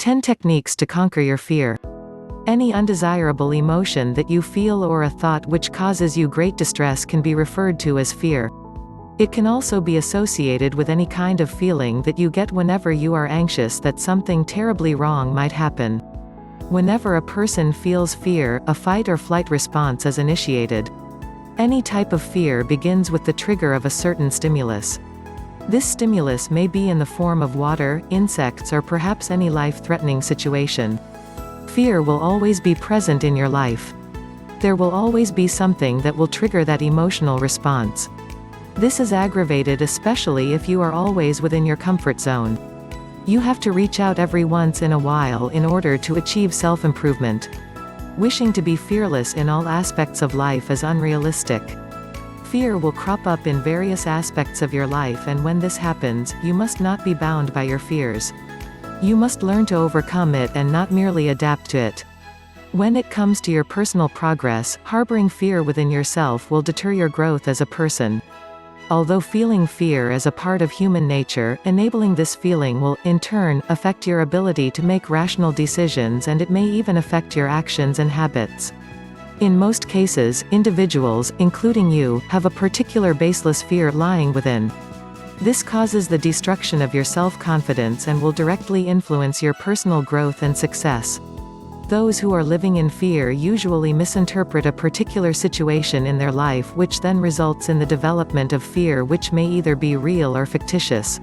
10 Techniques to conquer your fear. Any undesirable emotion that you feel or a thought which causes you great distress can be referred to as fear. It can also be associated with any kind of feeling that you get whenever you are anxious that something terribly wrong might happen. Whenever a person feels fear, a fight or flight response is initiated. Any type of fear begins with the trigger of a certain stimulus. This stimulus may be in the form of water, insects, or perhaps any life-threatening situation. Fear will always be present in your life. There will always be something that will trigger that emotional response. This is aggravated especially if you are always within your comfort zone. You have to reach out every once in a while in order to achieve self-improvement. Wishing to be fearless in all aspects of life is unrealistic. Fear will crop up in various aspects of your life, and when this happens, you must not be bound by your fears. You must learn to overcome it and not merely adapt to it. When it comes to your personal progress, harboring fear within yourself will deter your growth as a person. Although feeling fear is a part of human nature, enabling this feeling will, in turn, affect your ability to make rational decisions, and it may even affect your actions and habits. In most cases, individuals, including you, have a particular baseless fear lying within. This causes the destruction of your self-confidence and will directly influence your personal growth and success. Those who are living in fear usually misinterpret a particular situation in their life, which then results in the development of fear, which may either be real or fictitious.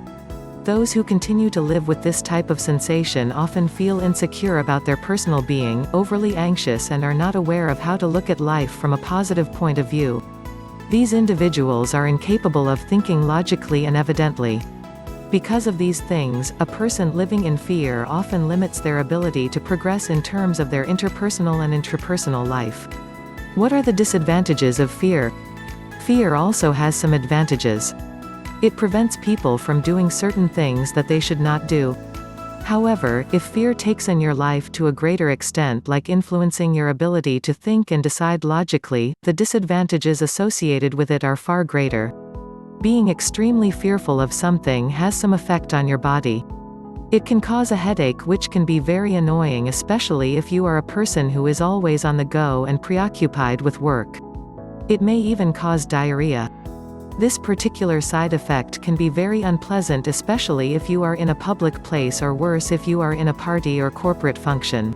Those who continue to live with this type of sensation often feel insecure about their personal being, overly anxious, and are not aware of how to look at life from a positive point of view. These individuals are incapable of thinking logically and evidently. Because of these things, a person living in fear often limits their ability to progress in terms of their interpersonal and intrapersonal life. What are the disadvantages of fear? Fear also has some advantages. It prevents people from doing certain things that they should not do. However, if fear takes in your life to a greater extent, like influencing your ability to think and decide logically, the disadvantages associated with it are far greater. Being extremely fearful of something has some effect on your body. It can cause a headache, which can be very annoying, especially if you are a person who is always on the go and preoccupied with work. It may even cause diarrhea. This particular side effect can be very unpleasant, especially if you are in a public place, or worse if you are in a party or corporate function.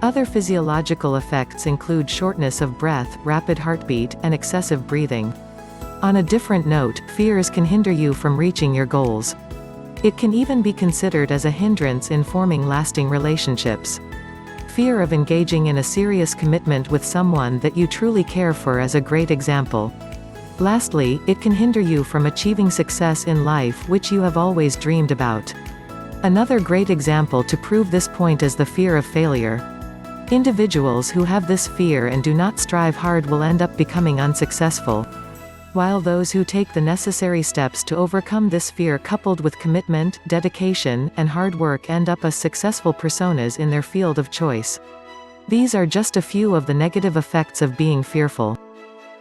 Other physiological effects include shortness of breath, rapid heartbeat, and excessive breathing. On a different note, fears can hinder you from reaching your goals. It can even be considered as a hindrance in forming lasting relationships. Fear of engaging in a serious commitment with someone that you truly care for is a great example. Lastly, it can hinder you from achieving success in life which you have always dreamed about. Another great example to prove this point is the fear of failure. Individuals who have this fear and do not strive hard will end up becoming unsuccessful, while those who take the necessary steps to overcome this fear, coupled with commitment, dedication, and hard work, end up as successful personas in their field of choice. These are just a few of the negative effects of being fearful.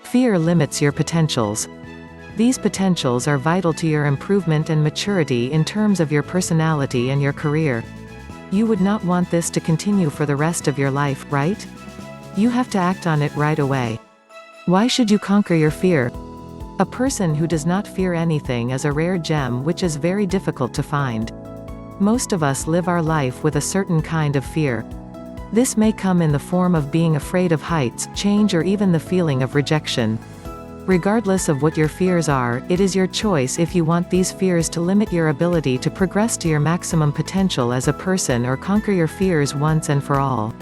Fear limits your potentials. These potentials are vital to your improvement and maturity in terms of your personality and your career. You would not want this to continue for the rest of your life, right? You have to act on it right away. Why should you conquer your fear? A person who does not fear anything is a rare gem which is very difficult to find. Most of us live our life with a certain kind of fear. This may come in the form of being afraid of heights, change, or even the feeling of rejection. Regardless of what your fears are, it is your choice if you want these fears to limit your ability to progress to your maximum potential as a person, or conquer your fears once and for all.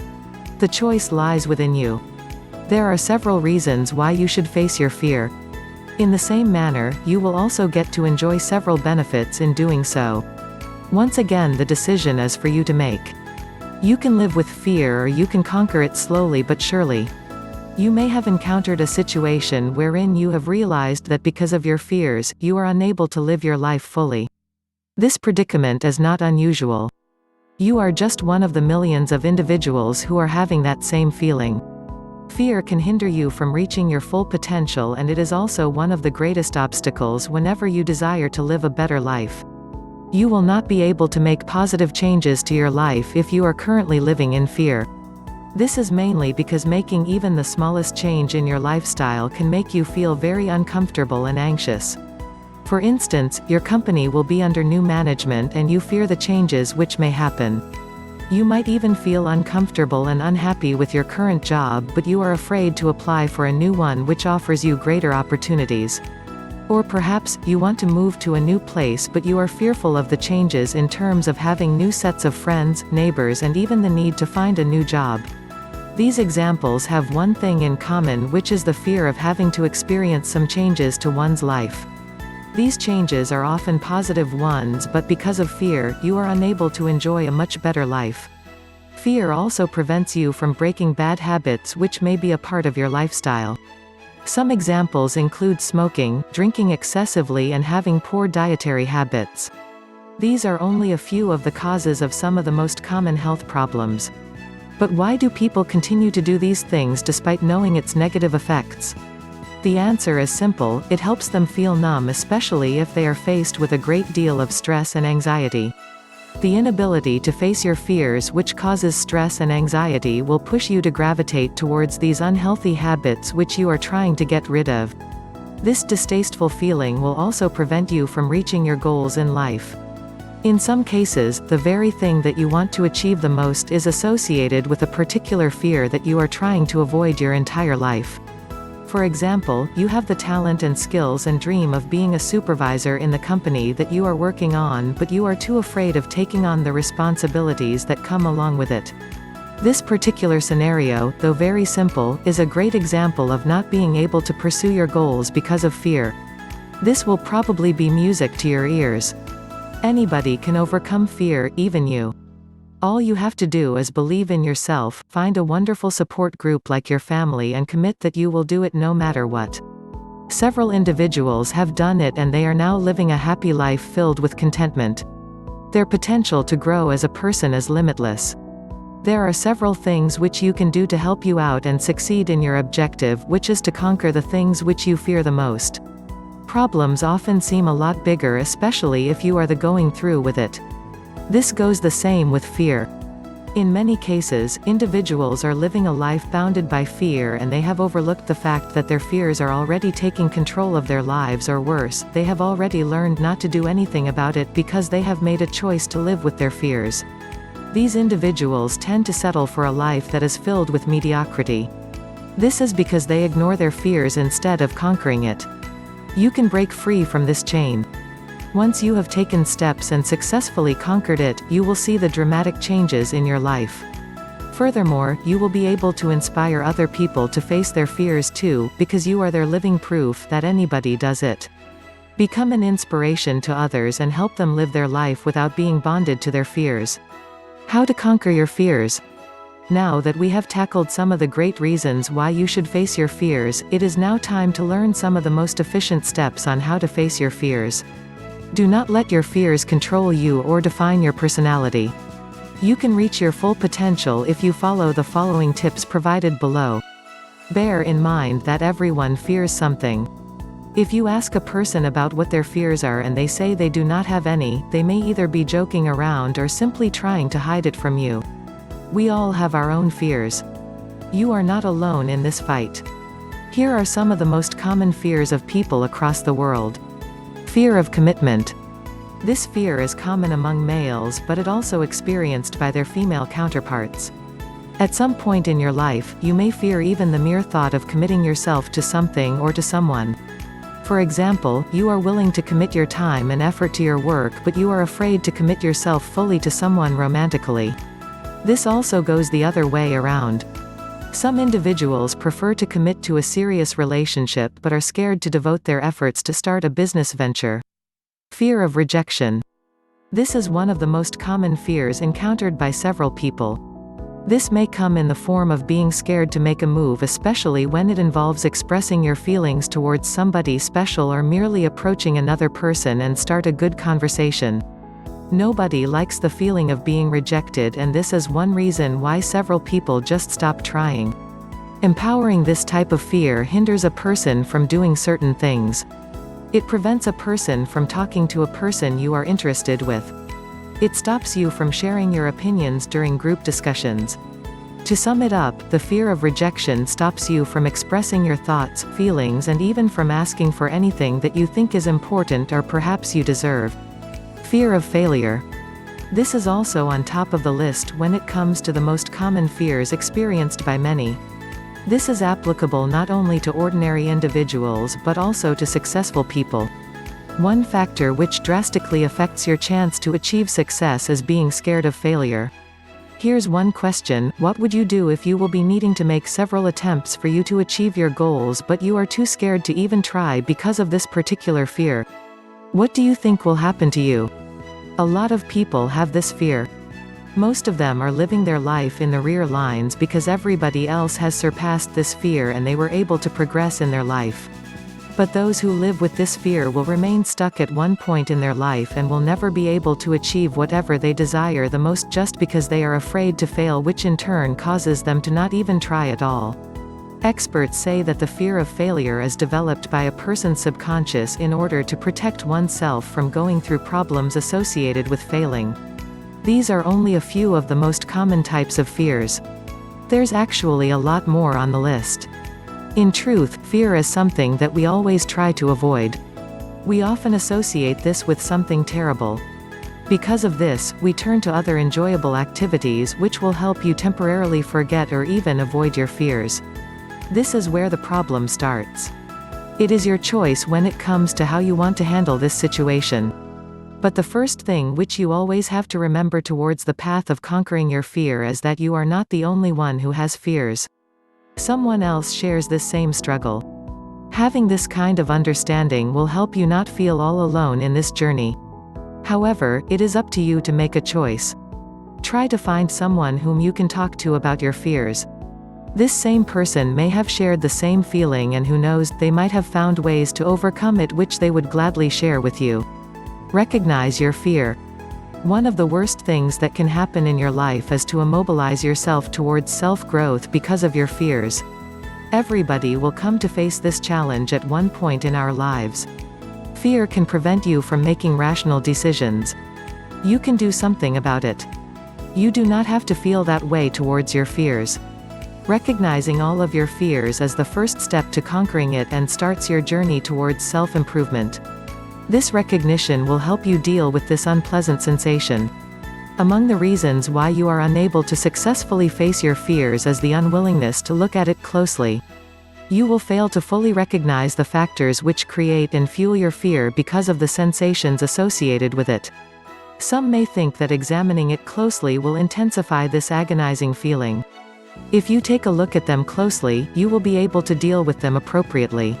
The choice lies within you. There are several reasons why you should face your fear. In the same manner, you will also get to enjoy several benefits in doing so. Once again, the decision is for you to make. You can live with fear, or you can conquer it slowly but surely. You may have encountered a situation wherein you have realized that because of your fears, you are unable to live your life fully. This predicament is not unusual. You are just one of the millions of individuals who are having that same feeling. Fear can hinder you from reaching your full potential, and it is also one of the greatest obstacles whenever you desire to live a better life. You will not be able to make positive changes to your life if you are currently living in fear. This is mainly because making even the smallest change in your lifestyle can make you feel very uncomfortable and anxious. For instance, your company will be under new management and you fear the changes which may happen. You might even feel uncomfortable and unhappy with your current job, but you are afraid to apply for a new one which offers you greater opportunities. Or perhaps, you want to move to a new place but you are fearful of the changes in terms of having new sets of friends, neighbors, and even the need to find a new job. These examples have one thing in common, which is the fear of having to experience some changes to one's life. These changes are often positive ones, but because of fear, you are unable to enjoy a much better life. Fear also prevents you from breaking bad habits which may be a part of your lifestyle. Some examples include smoking, drinking excessively, and having poor dietary habits. These are only a few of the causes of some of the most common health problems. But why do people continue to do these things despite knowing its negative effects? The answer is simple: it helps them feel numb, especially if they are faced with a great deal of stress and anxiety. The inability to face your fears, which causes stress and anxiety, will push you to gravitate towards these unhealthy habits which you are trying to get rid of. This distasteful feeling will also prevent you from reaching your goals in life. In some cases, the very thing that you want to achieve the most is associated with a particular fear that you are trying to avoid your entire life. For example, you have the talent and skills and dream of being a supervisor in the company that you are working on, but you are too afraid of taking on the responsibilities that come along with it. This particular scenario, though very simple, is a great example of not being able to pursue your goals because of fear. This will probably be music to your ears. Anybody can overcome fear, even you. All you have to do is believe in yourself, find a wonderful support group like your family, and commit that you will do it no matter what. Several individuals have done it and they are now living a happy life filled with contentment. Their potential to grow as a person is limitless. There are several things which you can do to help you out and succeed in your objective, which is to conquer the things which you fear the most. Problems often seem a lot bigger, especially if you are going through with it. This goes the same with fear. In many cases, individuals are living a life bounded by fear and they have overlooked the fact that their fears are already taking control of their lives, or worse, they have already learned not to do anything about it because they have made a choice to live with their fears. These individuals tend to settle for a life that is filled with mediocrity. This is because they ignore their fears instead of conquering it. You can break free from this chain. Once you have taken steps and successfully conquered it, you will see the dramatic changes in your life. Furthermore, you will be able to inspire other people to face their fears too, because you are their living proof that anybody does it. Become an inspiration to others and help them live their life without being bonded to their fears. How to conquer your fears? Now that we have tackled some of the great reasons why you should face your fears, it is now time to learn some of the most efficient steps on how to face your fears. Do not let your fears control you or define your personality. You can reach your full potential if you follow the following tips provided below. Bear in mind that everyone fears something. If you ask a person about what their fears are and they say they do not have any, they may either be joking around or simply trying to hide it from you. We all have our own fears. You are not alone in this fight. Here are some of the most common fears of people across the world. Fear of commitment. This fear is common among males, but it also experienced by their female counterparts. At some point in your life, you may fear even the mere thought of committing yourself to something or to someone. For example, you are willing to commit your time and effort to your work, but you are afraid to commit yourself fully to someone romantically. This also goes the other way around. Some individuals prefer to commit to a serious relationship but are scared to devote their efforts to start a business venture. Fear of rejection. This is one of the most common fears encountered by several people. This may come in the form of being scared to make a move, especially when it involves expressing your feelings towards somebody special or merely approaching another person and start a good conversation. Nobody likes the feeling of being rejected, and this is one reason why several people just stop trying. Empowering this type of fear hinders a person from doing certain things. It prevents a person from talking to a person you are interested with. It stops you from sharing your opinions during group discussions. To sum it up, the fear of rejection stops you from expressing your thoughts, feelings, and even from asking for anything that you think is important or perhaps you deserve. Fear of failure. This is also on top of the list when it comes to the most common fears experienced by many. This is applicable not only to ordinary individuals but also to successful people. One factor which drastically affects your chance to achieve success is being scared of failure. Here's one question: what would you do if you will be needing to make several attempts for you to achieve your goals but you are too scared to even try because of this particular fear? What do you think will happen to you? A lot of people have this fear. Most of them are living their life in the rear lines because everybody else has surpassed this fear and they were able to progress in their life. But those who live with this fear will remain stuck at one point in their life and will never be able to achieve whatever they desire the most just because they are afraid to fail, which in turn causes them to not even try at all. Experts say that the fear of failure is developed by a person's subconscious in order to protect oneself from going through problems associated with failing. These are only a few of the most common types of fears. There's actually a lot more on the list. In truth, fear is something that we always try to avoid. We often associate this with something terrible. Because of this, we turn to other enjoyable activities which will help you temporarily forget or even avoid your fears. This is where the problem starts. It is your choice when it comes to how you want to handle this situation. But the first thing which you always have to remember towards the path of conquering your fear is that you are not the only one who has fears. Someone else shares this same struggle. Having this kind of understanding will help you not feel all alone in this journey. However, it is up to you to make a choice. Try to find someone whom you can talk to about your fears. This same person may have shared the same feeling, and who knows, they might have found ways to overcome it which they would gladly share with you. Recognize your fear. One of the worst things that can happen in your life is to immobilize yourself towards self-growth because of your fears. Everybody will come to face this challenge at one point in our lives. Fear can prevent you from making rational decisions. You can do something about it. You do not have to feel that way towards your fears. Recognizing all of your fears is the first step to conquering it and starts your journey towards self-improvement. This recognition will help you deal with this unpleasant sensation. Among the reasons why you are unable to successfully face your fears is the unwillingness to look at it closely. You will fail to fully recognize the factors which create and fuel your fear because of the sensations associated with it. Some may think that examining it closely will intensify this agonizing feeling. If you take a look at them closely, you will be able to deal with them appropriately.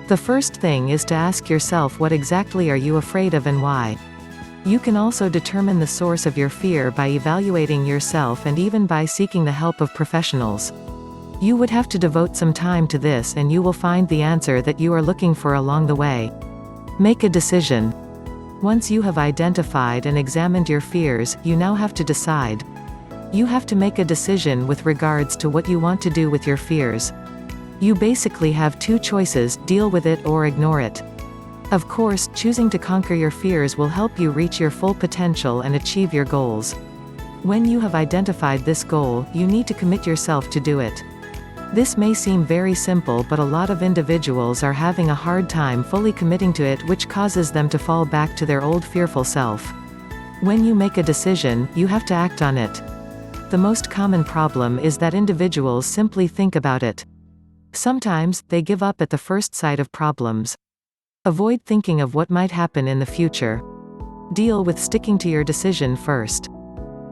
The first thing is to ask yourself, what exactly are you afraid of and why? You can also determine the source of your fear by evaluating yourself and even by seeking the help of professionals. You would have to devote some time to this and you will find the answer that you are looking for along the way. Make a decision. Once you have identified and examined your fears, you now have to decide. You have to make a decision with regards to what you want to do with your fears. You basically have two choices: deal with it or ignore it. Of course, choosing to conquer your fears will help you reach your full potential and achieve your goals. When you have identified this goal, you need to commit yourself to do it. This may seem very simple, but a lot of individuals are having a hard time fully committing to it, which causes them to fall back to their old fearful self. When you make a decision, you have to act on it. The most common problem is that individuals simply think about it. Sometimes, they give up at the first sight of problems. Avoid thinking of what might happen in the future. Deal with sticking to your decision first.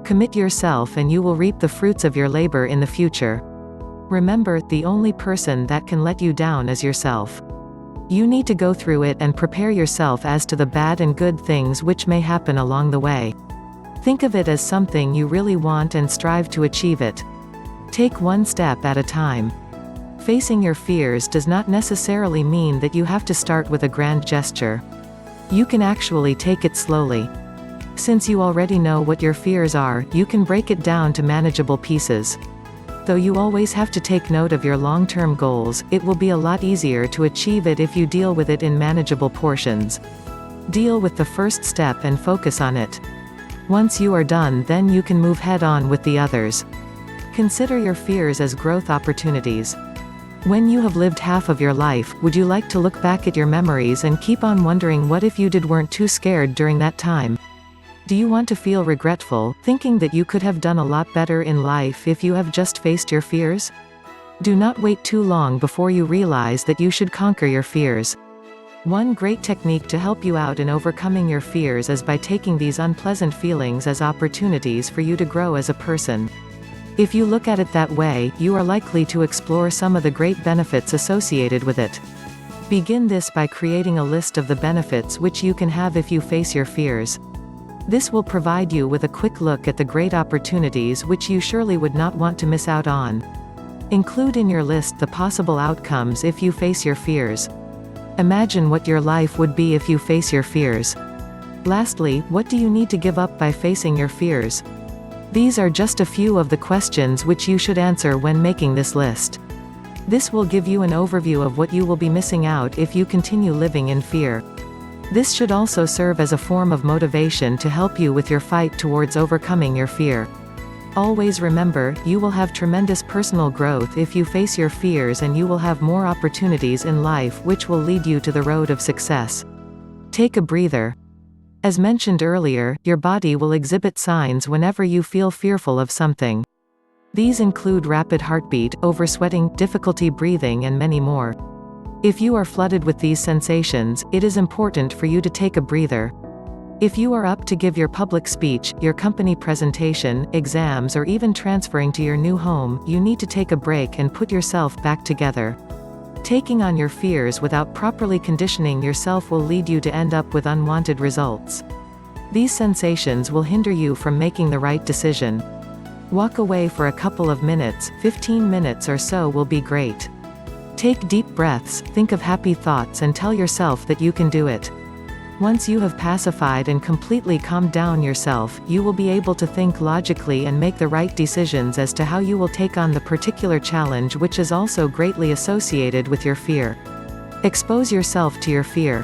Commit yourself and you will reap the fruits of your labor in the future. Remember, the only person that can let you down is yourself. You need to go through it and prepare yourself as to the bad and good things which may happen along the way. Think of it as something you really want and strive to achieve it. Take one step at a time. Facing your fears does not necessarily mean that you have to start with a grand gesture. You can actually take it slowly. Since you already know what your fears are, you can break it down to manageable pieces. Though you always have to take note of your long-term goals, it will be a lot easier to achieve it if you deal with it in manageable portions. Deal with the first step and focus on it. Once you are done, then you can move head-on with the others. Consider your fears as growth opportunities. When you have lived half of your life, would you like to look back at your memories and keep on wondering what if you weren't too scared during that time? Do you want to feel regretful, thinking that you could have done a lot better in life if you have just faced your fears? Do not wait too long before you realize that you should conquer your fears. One great technique to help you out in overcoming your fears is by taking these unpleasant feelings as opportunities for you to grow as a person. If you look at it that way, you are likely to explore some of the great benefits associated with it. Begin this by creating a list of the benefits which you can have if you face your fears. This will provide you with a quick look at the great opportunities which you surely would not want to miss out on. Include in your list the possible outcomes if you face your fears. Imagine what your life would be if you face your fears. Lastly, what do you need to give up by facing your fears? These are just a few of the questions which you should answer when making this list. This will give you an overview of what you will be missing out if you continue living in fear. This should also serve as a form of motivation to help you with your fight towards overcoming your fear. Always remember, you will have tremendous personal growth if you face your fears, and you will have more opportunities in life which will lead you to the road of success. Take a breather. As mentioned earlier, your body will exhibit signs whenever you feel fearful of something. These include rapid heartbeat, oversweating, difficulty breathing, and many more. If you are flooded with these sensations, it is important for you to take a breather. If you are up to give your public speech, your company presentation, exams, or even transferring to your new home, you need to take a break and put yourself back together. Taking on your fears without properly conditioning yourself will lead you to end up with unwanted results. These sensations will hinder you from making the right decision. Walk away for a couple of minutes, 15 minutes or so will be great. Take deep breaths, think of happy thoughts, and tell yourself that you can do it. Once you have pacified and completely calmed down yourself, you will be able to think logically and make the right decisions as to how you will take on the particular challenge which is also greatly associated with your fear. Expose yourself to your fear.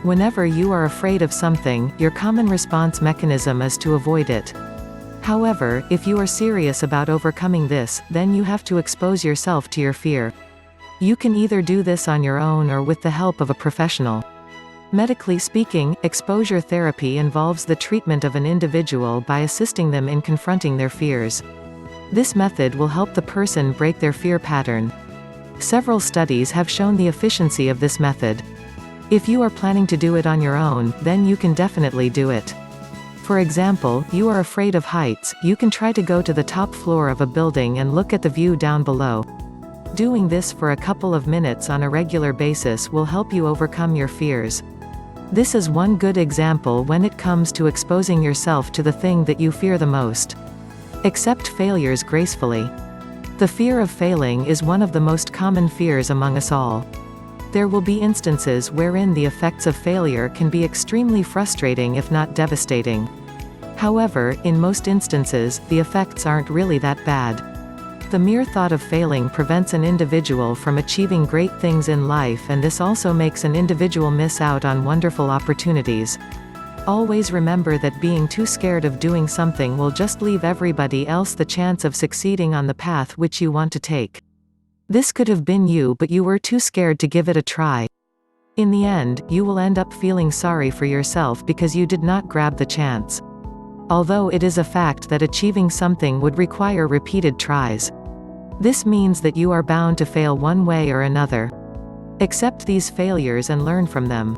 Whenever you are afraid of something, your common response mechanism is to avoid it. However, if you are serious about overcoming this, then you have to expose yourself to your fear. You can either do this on your own or with the help of a professional. Medically speaking, exposure therapy involves the treatment of an individual by assisting them in confronting their fears. This method will help the person break their fear pattern. Several studies have shown the efficiency of this method. If you are planning to do it on your own, then you can definitely do it. For example, you are afraid of heights, you can try to go to the top floor of a building and look at the view down below. Doing this for a couple of minutes on a regular basis will help you overcome your fears. This is one good example when it comes to exposing yourself to the thing that you fear the most. Accept failures gracefully. The fear of failing is one of the most common fears among us all. There will be instances wherein the effects of failure can be extremely frustrating if not devastating. However, in most instances, the effects aren't really that bad. The mere thought of failing prevents an individual from achieving great things in life, and this also makes an individual miss out on wonderful opportunities. Always remember that being too scared of doing something will just leave everybody else the chance of succeeding on the path which you want to take. This could have been you, but you were too scared to give it a try. In the end, you will end up feeling sorry for yourself because you did not grab the chance. Although it is a fact that achieving something would require repeated tries. This means that you are bound to fail one way or another. Accept these failures and learn from them.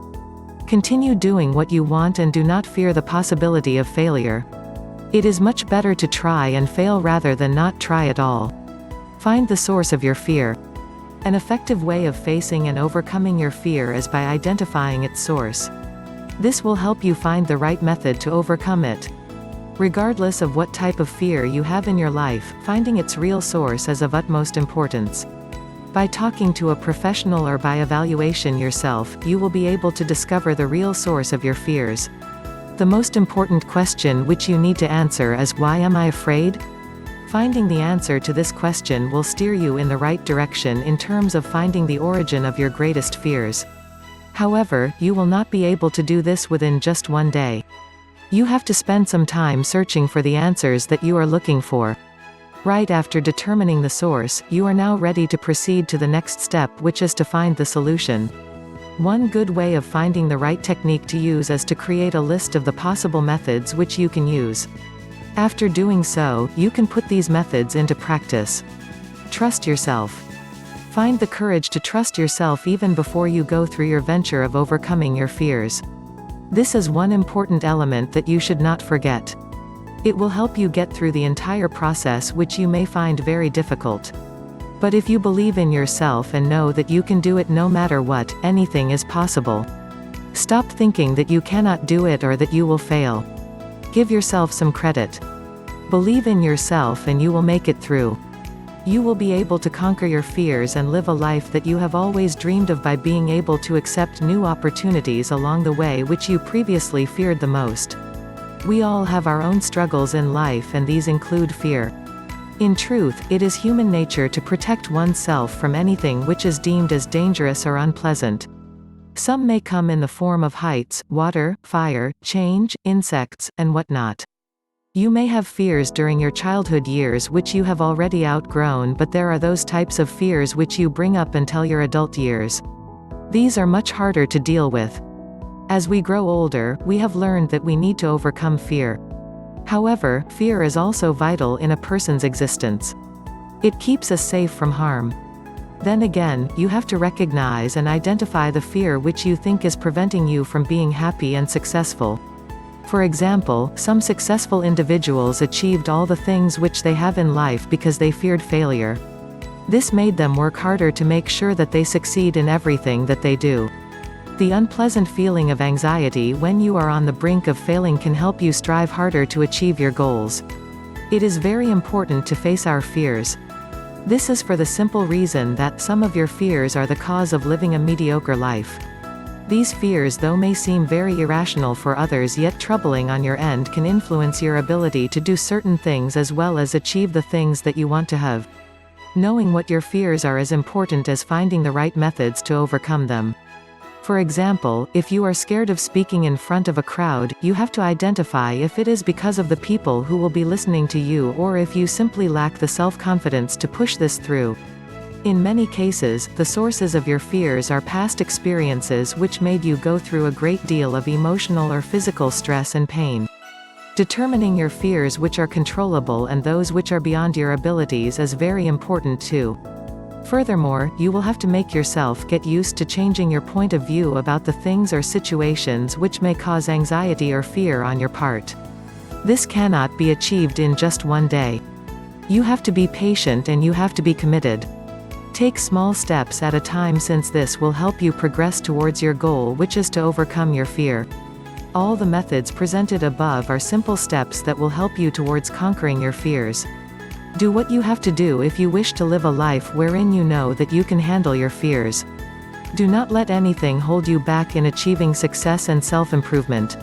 Continue doing what you want and do not fear the possibility of failure. It is much better to try and fail rather than not try at all. Find the source of your fear. An effective way of facing and overcoming your fear is by identifying its source. This will help you find the right method to overcome it. Regardless of what type of fear you have in your life, finding its real source is of utmost importance. By talking to a professional or by evaluation yourself, you will be able to discover the real source of your fears. The most important question which you need to answer is, why am I afraid? Finding the answer to this question will steer you in the right direction in terms of finding the origin of your greatest fears. However, you will not be able to do this within just one day. You have to spend some time searching for the answers that you are looking for. Right after determining the source, you are now ready to proceed to the next step, which is to find the solution. One good way of finding the right technique to use is to create a list of the possible methods which you can use. After doing so, you can put these methods into practice. Trust yourself. Find the courage to trust yourself even before you go through your venture of overcoming your fears. This is one important element that you should not forget. It will help you get through the entire process, which you may find very difficult. But if you believe in yourself and know that you can do it no matter what, anything is possible. Stop thinking that you cannot do it or that you will fail. Give yourself some credit. Believe in yourself and you will make it through. You will be able to conquer your fears and live a life that you have always dreamed of by being able to accept new opportunities along the way which you previously feared the most. We all have our own struggles in life, and these include fear. In truth, it is human nature to protect oneself from anything which is deemed as dangerous or unpleasant. Some may come in the form of heights, water, fire, change, insects, and whatnot. You may have fears during your childhood years which you have already outgrown, but there are those types of fears which you bring up until your adult years. These are much harder to deal with. As we grow older, we have learned that we need to overcome fear. However, fear is also vital in a person's existence. It keeps us safe from harm. Then again, you have to recognize and identify the fear which you think is preventing you from being happy and successful. For example, some successful individuals achieved all the things which they have in life because they feared failure. This made them work harder to make sure that they succeed in everything that they do. The unpleasant feeling of anxiety when you are on the brink of failing can help you strive harder to achieve your goals. It is very important to face our fears. This is for the simple reason that some of your fears are the cause of living a mediocre life. These fears, though may seem very irrational for others yet troubling on your end, can influence your ability to do certain things as well as achieve the things that you want to have. Knowing what your fears are as important as finding the right methods to overcome them. For example, if you are scared of speaking in front of a crowd, you have to identify if it is because of the people who will be listening to you or if you simply lack the self-confidence to push this through. In many cases, the sources of your fears are past experiences which made you go through a great deal of emotional or physical stress and pain. Determining your fears which are controllable and those which are beyond your abilities is very important too. Furthermore, you will have to make yourself get used to changing your point of view about the things or situations which may cause anxiety or fear on your part. This cannot be achieved in just one day. You have to be patient and you have to be committed. Take small steps at a time, since this will help you progress towards your goal, which is to overcome your fear. All the methods presented above are simple steps that will help you towards conquering your fears. Do what you have to do if you wish to live a life wherein you know that you can handle your fears. Do not let anything hold you back in achieving success and self-improvement.